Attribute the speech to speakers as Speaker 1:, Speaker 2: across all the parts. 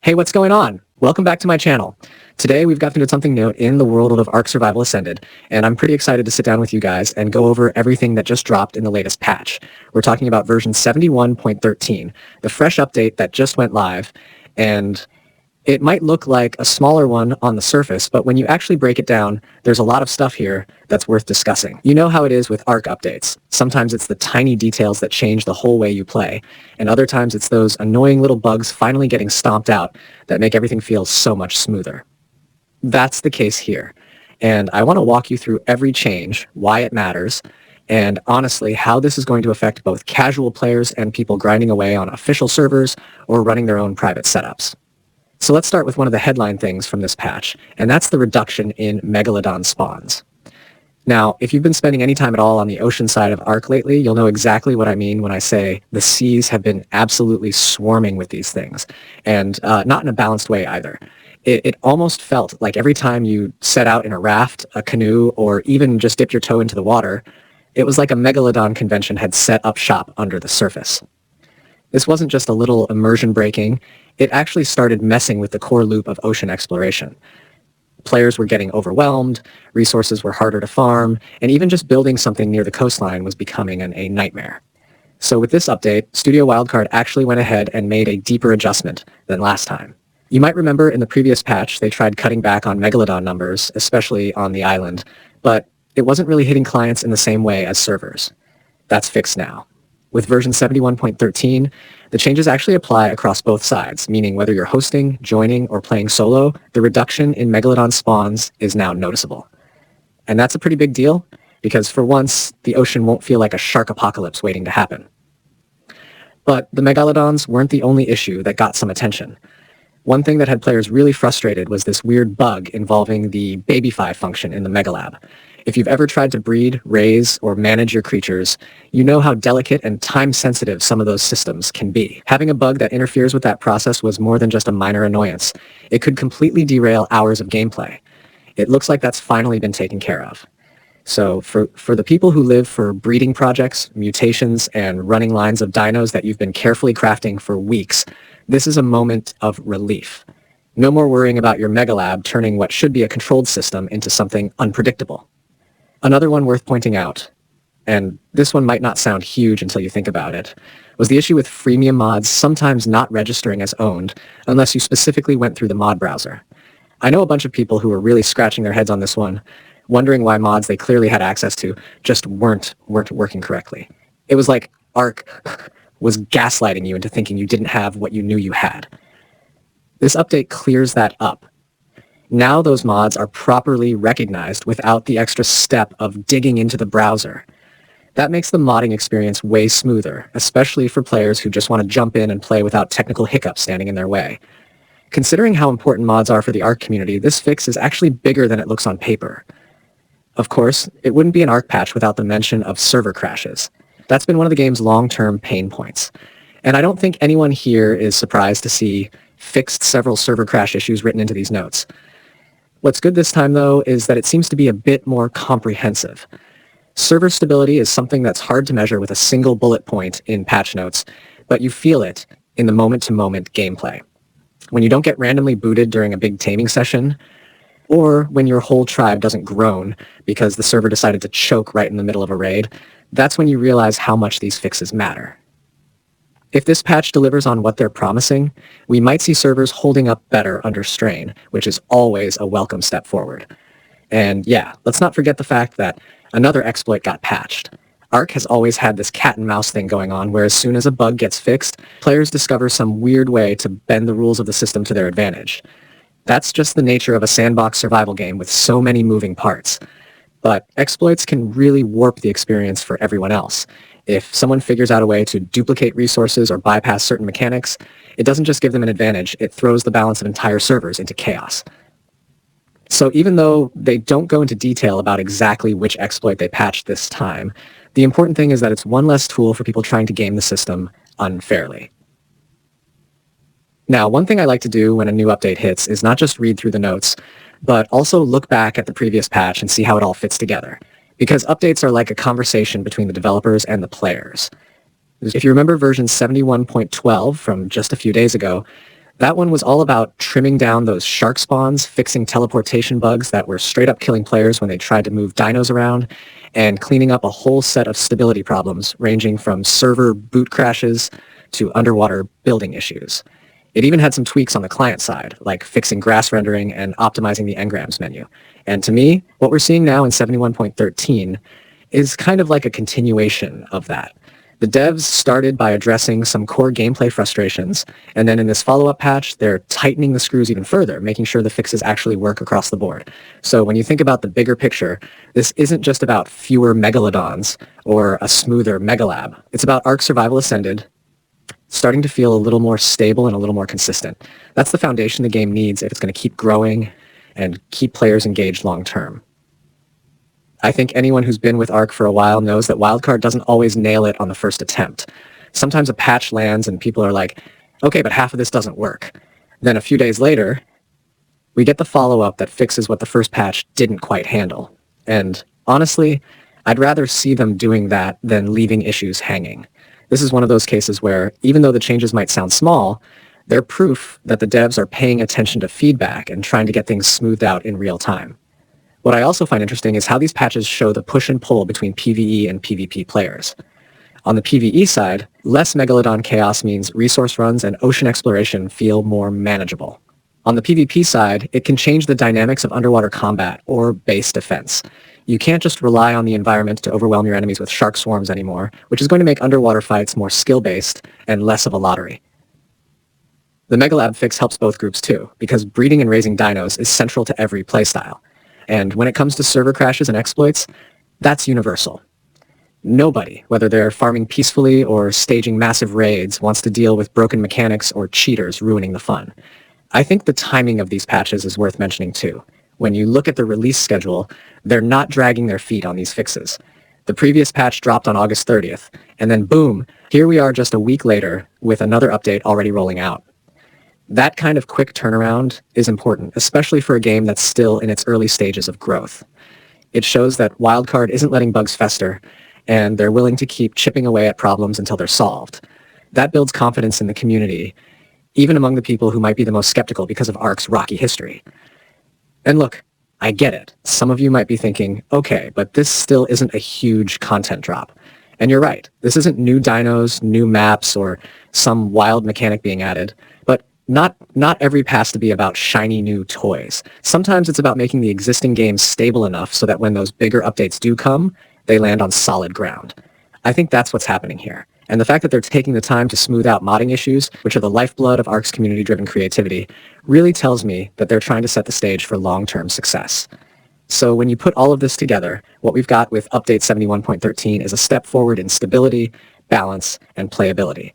Speaker 1: Hey, what's going on? Welcome back to my channel. Today we've got to do something new in the world of ARK Survival Ascended, and I'm pretty excited to sit down with you guys and go over everything that just dropped in the latest patch. We're talking about version 71.13, the fresh update that just went live, and it might look like a smaller one on the surface, but when you actually break it down, there's a lot of stuff here that's worth discussing. You know how it is with ARK updates. Sometimes it's the tiny details that change the whole way you play, and other times it's those annoying little bugs finally getting stomped out that make everything feel so much smoother. That's the case here, and I want to walk you through every change, why it matters, and honestly, how this is going to affect both casual players and people grinding away on official servers or running their own private setups. So let's start with one of the headline things from this patch, and that's the reduction in Megalodon spawns. Now, if you've been spending any time at all on the ocean side of ARK lately, you'll know exactly what I mean when I say the seas have been absolutely swarming with these things, and not in a balanced way either. It almost felt like every time you set out in a raft, a canoe, or even just dipped your toe into the water, it was like a Megalodon convention had set up shop under the surface. This wasn't just a little immersion breaking, it actually started messing with the core loop of ocean exploration. Players were getting overwhelmed, resources were harder to farm, and even just building something near the coastline was becoming a nightmare. So with this update, Studio Wildcard actually went ahead and made a deeper adjustment than last time. You might remember in the previous patch they tried cutting back on Megalodon numbers, especially on the island, but it wasn't really hitting clients in the same way as servers. That's fixed now. With version 71.13, the changes actually apply across both sides, meaning whether you're hosting, joining, or playing solo, the reduction in Megalodon spawns is now noticeable. And that's a pretty big deal, because for once, the ocean won't feel like a shark apocalypse waiting to happen. But the Megalodons weren't the only issue that got some attention. One thing that had players really frustrated was this weird bug involving the Babyfy function in the Megalab. If you've ever tried to breed, raise, or manage your creatures, you know how delicate and time-sensitive some of those systems can be. Having a bug that interferes with that process was more than just a minor annoyance. It could completely derail hours of gameplay. It looks like that's finally been taken care of. So for the people who live for breeding projects, mutations, and running lines of dinos that you've been carefully crafting for weeks, this is a moment of relief. No more worrying about your Megalab turning what should be a controlled system into something unpredictable. Another one worth pointing out, and this one might not sound huge until you think about it, was the issue with freemium mods sometimes not registering as owned unless you specifically went through the mod browser. I know a bunch of people who were really scratching their heads on this one, wondering why mods they clearly had access to just weren't working correctly. It was like ARK was gaslighting you into thinking you didn't have what you knew you had. This update clears that up. Now those mods are properly recognized without the extra step of digging into the browser. That makes the modding experience way smoother, especially for players who just want to jump in and play without technical hiccups standing in their way. Considering how important mods are for the ARK community, this fix is actually bigger than it looks on paper. Of course, it wouldn't be an ARK patch without the mention of server crashes. That's been one of the game's long-term pain points. And I don't think anyone here is surprised to see fixed several server crash issues written into these notes. What's good this time, though, is that it seems to be a bit more comprehensive. Server stability is something that's hard to measure with a single bullet point in patch notes, but you feel it in the moment-to-moment gameplay. When you don't get randomly booted during a big taming session, or when your whole tribe doesn't groan because the server decided to choke right in the middle of a raid, that's when you realize how much these fixes matter. If this patch delivers on what they're promising, we might see servers holding up better under strain, which is always a welcome step forward. And yeah, let's not forget the fact that another exploit got patched. ARK has always had this cat and mouse thing going on, where as soon as a bug gets fixed, players discover some weird way to bend the rules of the system to their advantage. That's just the nature of a sandbox survival game with so many moving parts. But exploits can really warp the experience for everyone else. If someone figures out a way to duplicate resources or bypass certain mechanics, it doesn't just give them an advantage, it throws the balance of entire servers into chaos. So even though they don't go into detail about exactly which exploit they patched this time, the important thing is that it's one less tool for people trying to game the system unfairly. Now, one thing I like to do when a new update hits is not just read through the notes, but also look back at the previous patch and see how it all fits together. Because updates are like a conversation between the developers and the players. If you remember version 71.12 from just a few days ago, That one was all about trimming down those shark spawns, fixing teleportation bugs that were straight up killing players when they tried to move dinos around, and cleaning up a whole set of stability problems ranging from server boot crashes to underwater building issues. It even had some tweaks on the client side, like fixing grass rendering and optimizing the engrams menu. And to me, what we're seeing now in 71.13 is kind of like a continuation of that. The devs started by addressing some core gameplay frustrations, and then in this follow-up patch, they're tightening the screws even further, making sure the fixes actually work across the board. So when you think about the bigger picture, this isn't just about fewer Megalodons or a smoother Megalab. It's about ARK Survival Ascended starting to feel a little more stable and a little more consistent. That's the foundation the game needs if it's going to keep growing and keep players engaged long-term. I think anyone who's been with ARK for a while knows that Wildcard doesn't always nail it on the first attempt. Sometimes a patch lands and people are like, okay, but half of this doesn't work. Then a few days later, we get the follow-up that fixes what the first patch didn't quite handle. And honestly, I'd rather see them doing that than leaving issues hanging. This is one of those cases where, even though the changes might sound small, they're proof that the devs are paying attention to feedback and trying to get things smoothed out in real time. What I also find interesting is how these patches show the push and pull between PvE and PvP players. On the PvE side, less Megalodon chaos means resource runs and ocean exploration feel more manageable. On the PvP side, it can change the dynamics of underwater combat or base defense. You can't just rely on the environment to overwhelm your enemies with shark swarms anymore, which is going to make underwater fights more skill-based and less of a lottery. The Megalab fix helps both groups too, because breeding and raising dinos is central to every playstyle. And when it comes to server crashes and exploits, that's universal. Nobody, whether they're farming peacefully or staging massive raids, wants to deal with broken mechanics or cheaters ruining the fun. I think the timing of these patches is worth mentioning too. When you look at the release schedule, they're not dragging their feet on these fixes. The previous patch dropped on August 30th, and then boom, here we are just a week later with another update already rolling out. That kind of quick turnaround is important, especially for a game that's still in its early stages of growth. It shows that Wildcard isn't letting bugs fester, and they're willing to keep chipping away at problems until they're solved. That builds confidence in the community, even among the people who might be the most skeptical because of ARK's rocky history. And look, I get it. Some of you might be thinking, okay, but this still isn't a huge content drop. And you're right. This isn't new dinos, new maps, or some wild mechanic being added. But not every patch to be about shiny new toys. Sometimes it's about making the existing games stable enough so that when those bigger updates do come, they land on solid ground. I think that's what's happening here. And the fact that they're taking the time to smooth out modding issues, which are the lifeblood of ARK's community-driven creativity, really tells me that they're trying to set the stage for long-term success. So when you put all of this together, what we've got with Update 71.13 is a step forward in stability, balance, and playability.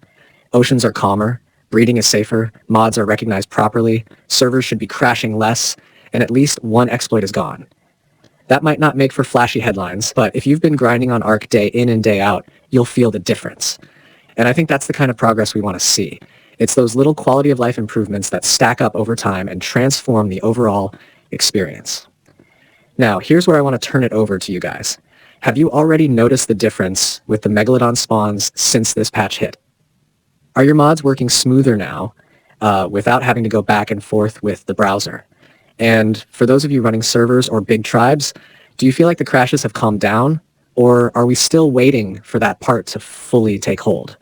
Speaker 1: Oceans are calmer, breeding is safer, mods are recognized properly, servers should be crashing less, and at least one exploit is gone. That might not make for flashy headlines, but if you've been grinding on ARK day in and day out, you'll feel the difference. And I think that's the kind of progress we want to see. It's those little quality of life improvements that stack up over time and transform the overall experience. Now, here's where I want to turn it over to you guys. Have you already noticed the difference with the Megalodon spawns since this patch hit? Are your mods working smoother now without having to go back and forth with the browser? And for those of you running servers or big tribes, do you feel like the crashes have calmed down? Or are we still waiting for that part to fully take hold?